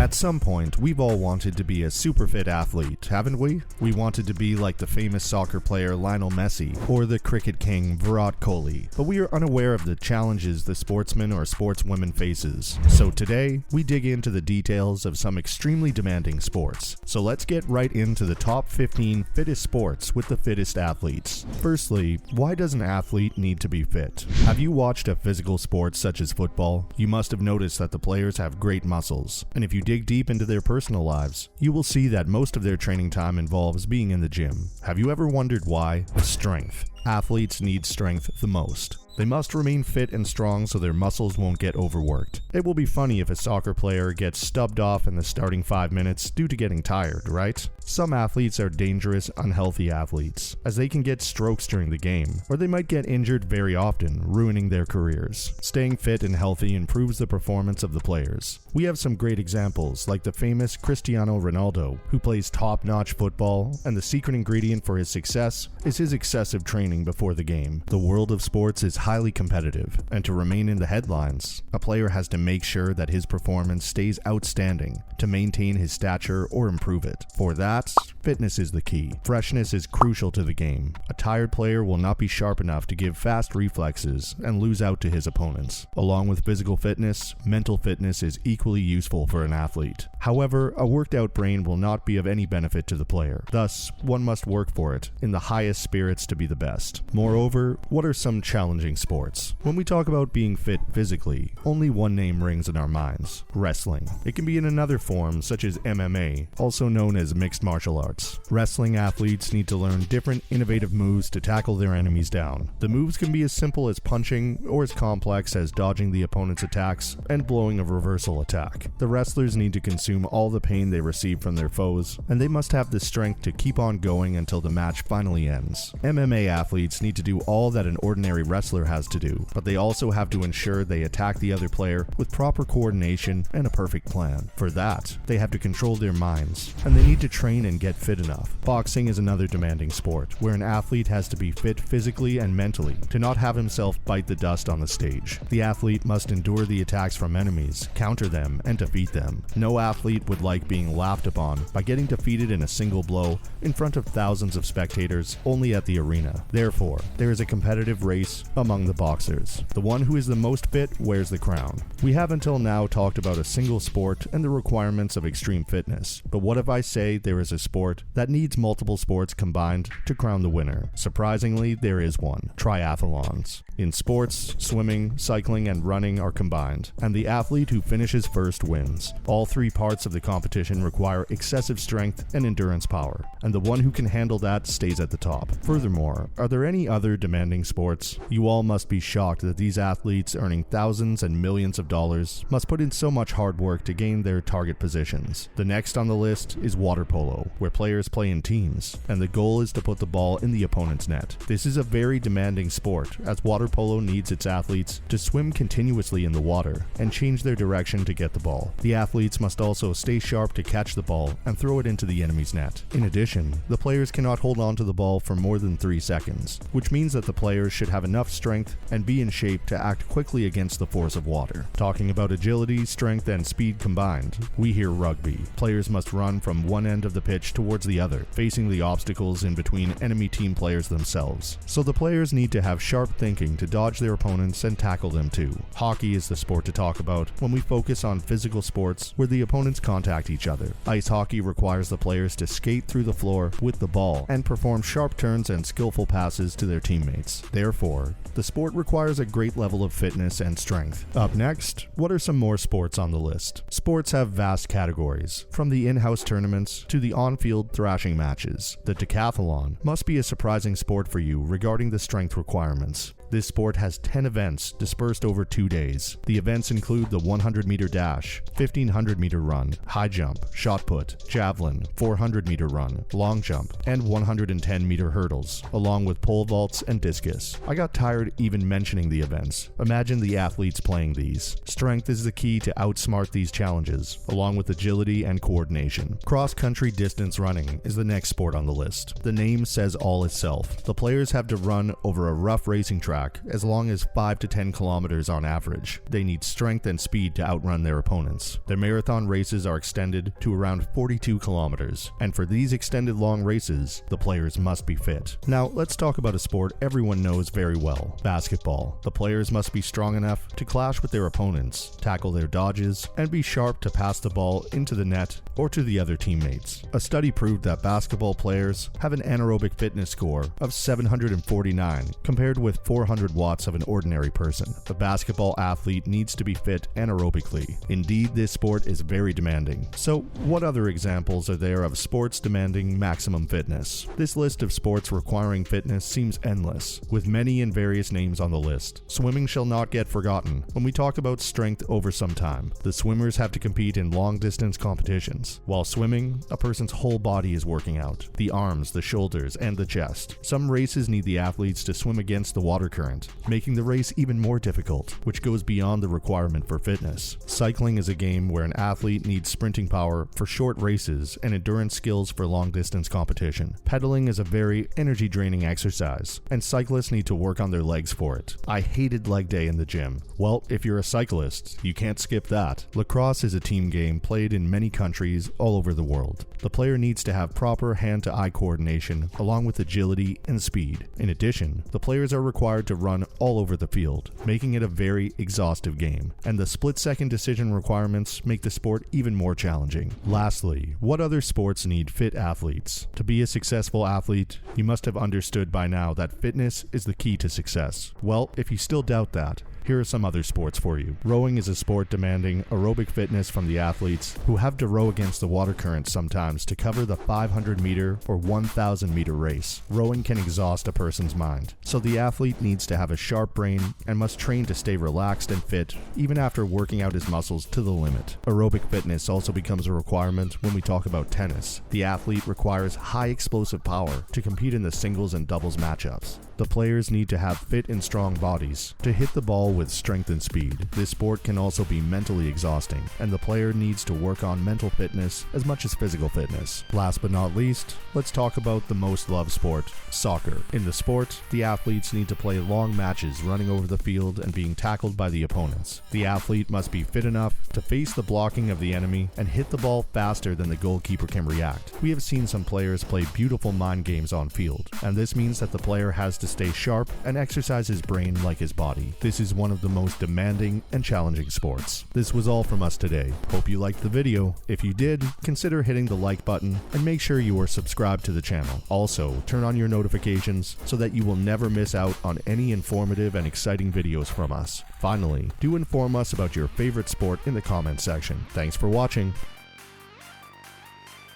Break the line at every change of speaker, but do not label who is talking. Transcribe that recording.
At some point, we've all wanted to be a super fit athlete, haven't we? We wanted to be like the famous soccer player Lionel Messi or the cricket king Virat Kohli, but we are unaware of the challenges the sportsman or sportswoman faces. So today, we dig into the details of some extremely demanding sports. So let's get right into the top 15 fittest sports with the fittest athletes. Firstly, why does an athlete need to be fit? Have you watched a physical sport such as football? You must have noticed that the players have great muscles, and if you dig deep into their personal lives, you will see that most of their training time involves being in the gym. Have you ever wondered why? Strength. Athletes need strength the most. They must remain fit and strong so their muscles won't get overworked. It will be funny if a soccer player gets stubbed off in the starting 5 minutes due to getting tired, right? Some athletes are dangerous, unhealthy athletes, as they can get strokes during the game, or they might get injured very often, ruining their careers. Staying fit and healthy improves the performance of the players. We have some great examples, like the famous Cristiano Ronaldo, who plays top-notch football, and the secret ingredient for his success is his excessive training before the game. The world of sports is highly competitive, and to remain in the headlines, a player has to make sure that his performance stays outstanding to maintain his stature or improve it. For that, fitness is the key. Freshness is crucial to the game. A tired player will not be sharp enough to give fast reflexes and lose out to his opponents. Along with physical fitness, mental fitness is equally useful for an athlete. However, a worked out brain will not be of any benefit to the player. Thus, one must work for it in the highest spirits to be the best. Moreover, what are some challenging sports? When we talk about being fit physically, only one name rings in our minds: wrestling. It can be in another form, such as MMA, also known as mixed martial arts. Wrestling athletes need to learn different innovative moves to tackle their enemies down. The moves can be as simple as punching or as complex as dodging the opponent's attacks and blowing a reversal attack. The wrestlers need to consume all the pain they receive from their foes, and they must have the strength to keep on going until the match finally ends. MMA athletes need to do all that an ordinary wrestler has to do, but they also have to ensure they attack the other player with proper coordination and a perfect plan. For that, they have to control their minds, and they need to train and get fit enough. Boxing is another demanding sport, where an athlete has to be fit physically and mentally to not have himself bite the dust on the stage. The athlete must endure the attacks from enemies, counter them, and defeat them. No athlete would like being laughed upon by getting defeated in a single blow in front of thousands of spectators only at the arena. Therefore, there is a competitive race among the boxers. The one who is the most fit wears the crown. We have until now talked about a single sport and the requirements of extreme fitness, but what if I say there is a sport that needs multiple sports combined to crown the winner? Surprisingly, there is one: triathlons. In sports, swimming, cycling, and running are combined, and the athlete who finishes first wins. All three parts of the competition require excessive strength and endurance power, and the one who can handle that stays at the top. Furthermore, are there any other demanding sports? You all must be shocked that these athletes earning thousands and millions of dollars must put in so much hard work to gain their target positions. The next on the list is water polo, where players play in teams, and the goal is to put the ball in the opponent's net. This is a very demanding sport, as water polo needs its athletes to swim continuously in the water and change their direction to get the ball. The athletes must also stay sharp to catch the ball and throw it into the enemy's net. In addition, the players cannot hold on to the ball for more than 3 seconds, which means that the players should have enough strength and be in shape to act quickly against the force of water. Talking about agility, strength, and speed combined, we hear rugby. Players must run from one end of the pitch towards the other, facing the obstacles in between enemy team players themselves. So the players need to have sharp thinking to dodge their opponents and tackle them too. Hockey is the sport to talk about when we focus on physical sports where the opponents contact each other. Ice hockey requires the players to skate through the floor with the ball and perform sharp turns and skillful passes to their teammates. Therefore, the sport requires a great level of fitness and strength. Up next, what are some more sports on the list? Sports have vast categories, from the in-house tournaments to the on-field thrashing matches. The decathlon must be a surprising sport for you regarding the strength requirements. This sport has 10 events dispersed over 2 days. The events include the 100-meter dash, 1500-meter run, high jump, shot put, javelin, 400-meter run, long jump, and 110-meter hurdles, along with pole vaults and discus. I got tired even mentioning the events. Imagine the athletes playing these. Strength is the key to outsmart these challenges, along with agility and coordination. Cross-country distance running is the next sport on the list. The name says all itself. The players have to run over a rough racing track track as long as 5 to 10 kilometers on average. They need strength and speed to outrun their opponents. Their marathon races are extended to around 42 kilometers, and for these extended long races, the players must be fit. Now, let's talk about a sport everyone knows very well, basketball. The players must be strong enough to clash with their opponents, tackle their dodges, and be sharp to pass the ball into the net or to the other teammates. A study proved that basketball players have an anaerobic fitness score of 749 compared with 400 watts of an ordinary person. A basketball athlete needs to be fit anaerobically. Indeed, this sport is very demanding. So, what other examples are there of sports demanding maximum fitness? This list of sports requiring fitness seems endless, with many and various names on the list. Swimming shall not get forgotten when we talk about strength over some time. The swimmers have to compete in long-distance competitions. While swimming, a person's whole body is working out. The arms, the shoulders, and the chest. Some races need the athletes to swim against the water current, making the race even more difficult, which goes beyond the requirement for fitness. Cycling is a game where an athlete needs sprinting power for short races and endurance skills for long-distance competition. Pedaling is a very energy-draining exercise, and cyclists need to work on their legs for it. I hated leg day in the gym. Well, if you're a cyclist, you can't skip that. Lacrosse is a team game played in many countries all over the world. The player needs to have proper hand-to-eye coordination along with agility and speed. In addition, the players are required to run all over the field, making it a very exhaustive game, and the split-second decision requirements make the sport even more challenging. Lastly, what other sports need fit athletes? To be a successful athlete, you must have understood by now that fitness is the key to success. Well, if you still doubt that, here are some other sports for you. Rowing is a sport demanding aerobic fitness from the athletes who have to row against the water current sometimes to cover the 500-meter or 1,000-meter race. Rowing can exhaust a person's mind, so the athlete needs to have a sharp brain and must train to stay relaxed and fit even after working out his muscles to the limit. Aerobic fitness also becomes a requirement when we talk about tennis. The athlete requires high explosive power to compete in the singles and doubles matchups. The players need to have fit and strong bodies to hit the ball with strength and speed. This sport can also be mentally exhausting, and the player needs to work on mental fitness as much as physical fitness. Last but not least, let's talk about the most loved sport, soccer. In the sport, the athletes need to play long matches running over the field and being tackled by the opponents. The athlete must be fit enough to face the blocking of the enemy and hit the ball faster than the goalkeeper can react. We have seen some players play beautiful mind games on field, and this means that the player has to stay sharp and exercise his brain like his body. This is one of the most demanding and challenging sports. This was all from us today. Hope you liked the video. If you did, consider hitting the like button and make sure you are subscribed to the channel. Also, turn on your notifications so that you will never miss out on any informative and exciting videos from us. Finally, do inform us about your favorite sport in the comments section. Thanks for watching.